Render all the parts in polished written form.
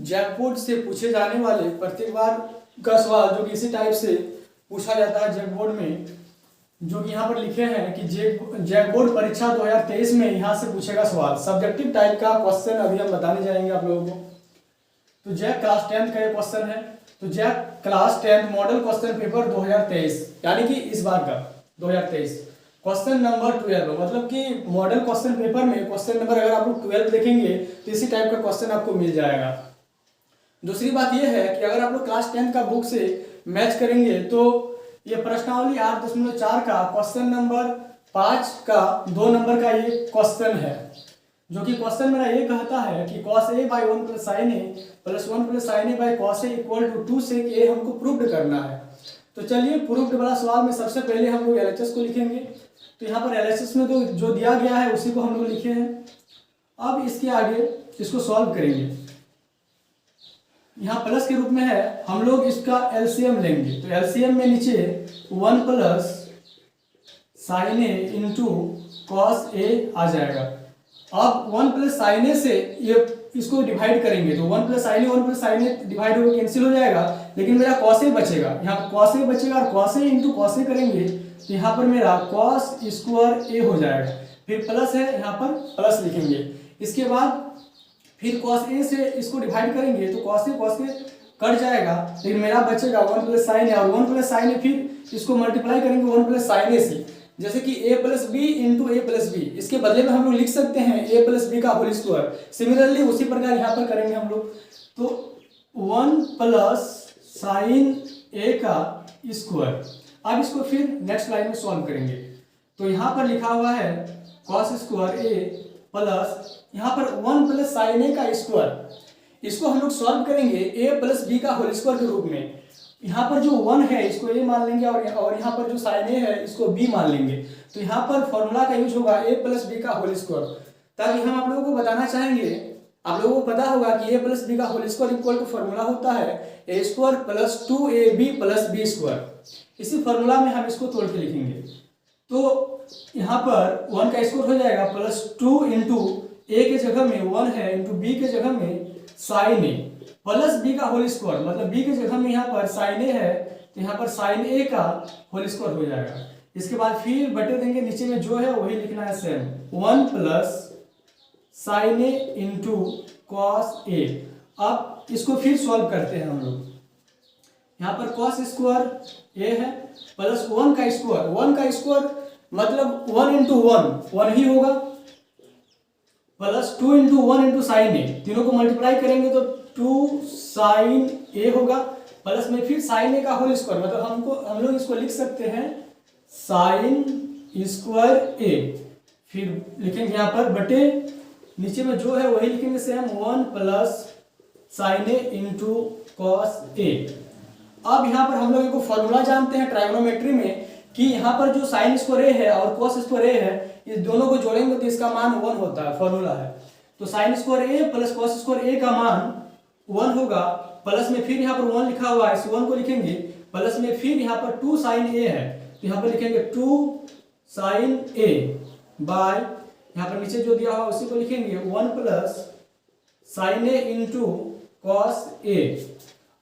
जैकबोर्ड से पूछे जाने वाले प्रत्येक बार का सवाल जो कि इसी टाइप से पूछा जाता है जैकबोर्ड में, जो कि यहाँ पर लिखे हैं कि जैकबोर्ड परीक्षा 2023 में यहाँ से पूछेगा सवाल। सब्जेक्टिव टाइप का क्वेश्चन अभी हम बताने जाएंगे आप लोगों को। तो जैक क्लास 10 का ये क्वेश्चन है। तो JAC class 10 model question paper 2023 यानी कि इस बार का 2023 क्वेश्चन नंबर 12, मतलब कि मॉडल क्वेश्चन पेपर में क्वेश्चन नंबर अगर आप लोग 12 देखेंगे तो इसी टाइप का क्वेश्चन आपको मिल जाएगा। दूसरी बात यह है कि अगर आप लोग क्लास 10 का बुक से मैच करेंगे तो ये प्रश्नावली 8.4 का क्वेश्चन नंबर 5 का 2 नंबर का ये क्वेश्चन है, जो कि क्वेश्चन मेरा ये कहता है कि cos a by 1 plus sin a plus 1 plus sin a by cos a equal to 2 sec a हमको प्रूव्ड करना है। तो चलिए प्रूव्ड वाला सवाल में सबसे पहले हम लोग LHS को लिखेंगे। तो यहाँ पर LHS में तो जो दिया गया है उसी को हम लोग लिखे हैं। अब इसके आगे इसको सॉल्व करेंगे। यहाँ प्लस के रूप में है, हम लोग इसका LCM लेंगे। तो LCM में नीचे 1 plus sin a into cos a आ जाएगा। अब 1 plus sin a से ये इसको डिवाइड करेंगे तो 1 plus sin a 1 plus sin a divide होकर कैंसिल हो जाएगा, लेकिन मेरा cos a बचेगा। यहाँ पर cos a बचेगा और cos a into cos a करेंगे तो यहाँ पर मेरा cos स्क्वायर a हो जाएगा। फिर प्लस है, यहाँ पर प्लस लिखेंगे। इसके बाद फिर cos a से इसको डिवाइड करेंगे तो cos a कट जाएगा, लेकिन मेरा बचेगा 1 plus sin a और 1 plus sin a फिर इसको मल्टीप्लाई करेंगे 1 plus sin a से, जैसे कि a plus b into a plus b। इसके बदले में हम लोग लिख सकते हैं a plus b का होल स्क्वायर। सिमिलरली उसी प्रकार यहाँ पर करेंगे हम लोग। तो 1 plus sin a का स्क्वायर। अब इसको फिर नेक्स्ट लाइन में सॉल्व करेंगे। तो यहाँ पर लिखा हुआ है cos स्क्वायर a प्लस यहाँ पर 1 plus sin a का स्क्वायर। इसको हम लोग सॉल्व करेंगे a plus b का होल स्क्वायर के रूप में। यहाँ पर जो 1 है इसको a मान लेंगे और यहाँ पर जो sin a है इसको b मान लेंगे। तो यहाँ पर फॉर्मूला का यूज होगा a plus b का होल स्क्वायर, ताकि हम आप लोगों को बताना चाहेंगे। आप लोगों को पता होगा कि a plus b का whole square equal to formula होता है a square plus 2ab plus b square. इसी फॉर्मूला में हम इसको तोड़ के लिखेंगे। तो यहाँ पर 1 का स्क्वायर हो जाएगा प्लस 2 इंटू a के जगह में 1 है इंटू b के जगह में sin a प्लस b का होल स्क्वायर, मतलब b के जगह में यहाँ पर sin a है तो यहाँ पर sin a का होल स्क्वायर हो जाएगा। इसके बाद फिर बटे देंगे, नीचे में जो है वही लिखना है same 1 plus sin a into cos a। अब इसको फिर सॉल्व करते हैं हम लोग। यहाँ पर cos स्क्वायर a है प्लस 1 का स्क्वायर। 1 का स्क्वायर मतलब 1 इंटू 1 ही होगा, प्लस 2 इंटू 1 इंटू साइन ए, तीनों को मल्टीप्लाई करेंगे तो 2 साइन ए होगा, प्लस में फिर साइन ए का होल स्क्वायर, मतलब हम लोग इसको लिख सकते हैं साइन स्क्वायर ए। फिर लिखेंगे यहाँ पर बटे नीचे में जो है वही लिखेंगे same 1 plus sign A into cos A. अब यहाँ पर हम लोग एक फॉर्मूला जानते हैं ट्राइगोनोमेट्री में कि यहाँ पर जो साइन स्क्वायर ए है और कॉस स्क्वायर ए है, इस दोनों को जोड़ेंगे तो इसका मान 1 होता है, फॉर्मूला है। तो साइन स्क्वायर ए प्लस कॉस स्क्वायर ए का मान 1 होगा, प्लस में फिर यहाँ पर 1 लिखा हुआ है, इस 1 को लिखेंगे, प्लस में फिर यहाँ पर 2 साइन ए है तो यहाँ पर लिखेंगे 2 साइन ए बाय यहाँ पर नीचे जो दिया हुआ उसी को लिखेंगे 1 plus sign A into cos A.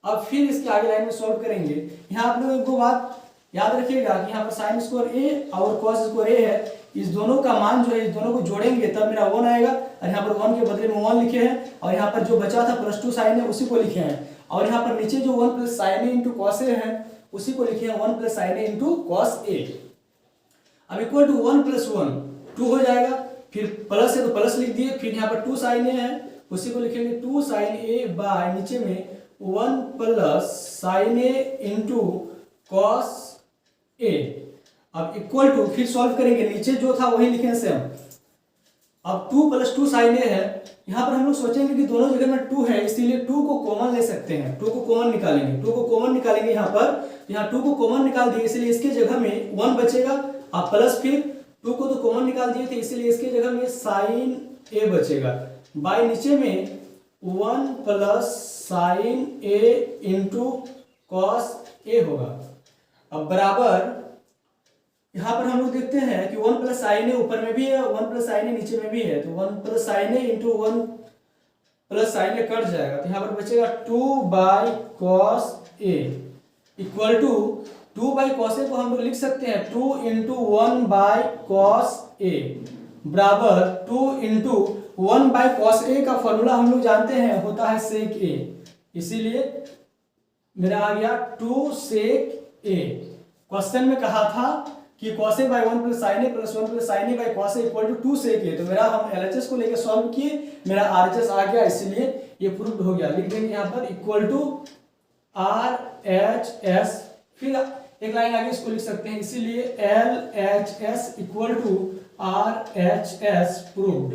अब फिर इसके आगे लाइन में सॉल्व करेंगे। यहाँ आप लोग एक बात याद रखिएगा कि यहाँ पर साइन स्क्वायर ए और कॉस स्क्वायर ए है, इस दोनों का मान जो है इस दोनों को जोड़ेंगे तब मेरा 1 आएगा, और यहाँ पर 1 के बदले में 1 लिखे हैं, और यहाँ पर जो बचा था प्लस 2 साइन ए उसी को लिखे हैं, और यहाँ पर नीचे जो 1 plus sign A into cos A है उसी को लिखे हैं 1 plus sign A into cos A. अब इक्वल टू 1 प्लस 1 2 हो जाएगा, फिर प्लस है तो प्लस लिख दिए, फिर यहाँ पर 2 साइन ए है उसी को लिखेंगे 2 साइन ए बाय नीचे में 1 plus sign A into cos A. अब इक्वल टू फिर सॉल्व करेंगे, नीचे जो था वही लिखेंगे सेम। अब 2 प्लस 2 साइन ए है, यहाँ पर हम लोग सोचेंगे कि दोनों जगह में 2 है, इसीलिए 2 को कॉमन ले सकते हैं, 2 को कॉमन निकालेंगे, 2 को कॉमन निकालेंगे यहाँ पर, यहाँ 2 को कॉमन निकाल दिए इसलिए इसके जगह में 1 बचेगा, अब प्लस फिर 2 को तो कॉमन निकाल दिए थे इसीलिए इसके जगह में साइन ए बचेगा, बाय नीचे में 1 plus sign A into cos A होगा। अब बराबर यहाँ पर हम लोग देखते हैं कि 1 प्लस साइन ए ऊपर में भी है, 1 प्लस साइन ए नीचे में भी है, तो 1 प्लस साइन ए इंटू 1 प्लस साइन ए कट जाएगा तो यहाँ पर बचेगा 2/cos a equal to 2/cos a को हम लोग लिख सकते हैं 2 × 1/cos a बराबर 2 × 1/cos a का फॉर्मूला हम लोग जानते हैं होता है sec a, इसीलिए मेरा आ गया 2 sec a। क्वेश्चन में कहा था कि cos a by 1 + sin a + 1 + sin a by cos a = 2 sec a, तो मेरा हम LHS को लेकर सॉल्व किए, मेरा RHS आ गया, इसलिए ये प्रूव्ड हो गया। लिख देंगे यहाँ पर इक्वल टू RHS, फिर एक लाइन आगे इसको लिख सकते हैं, इसीलिए LHS equal to RHS proved.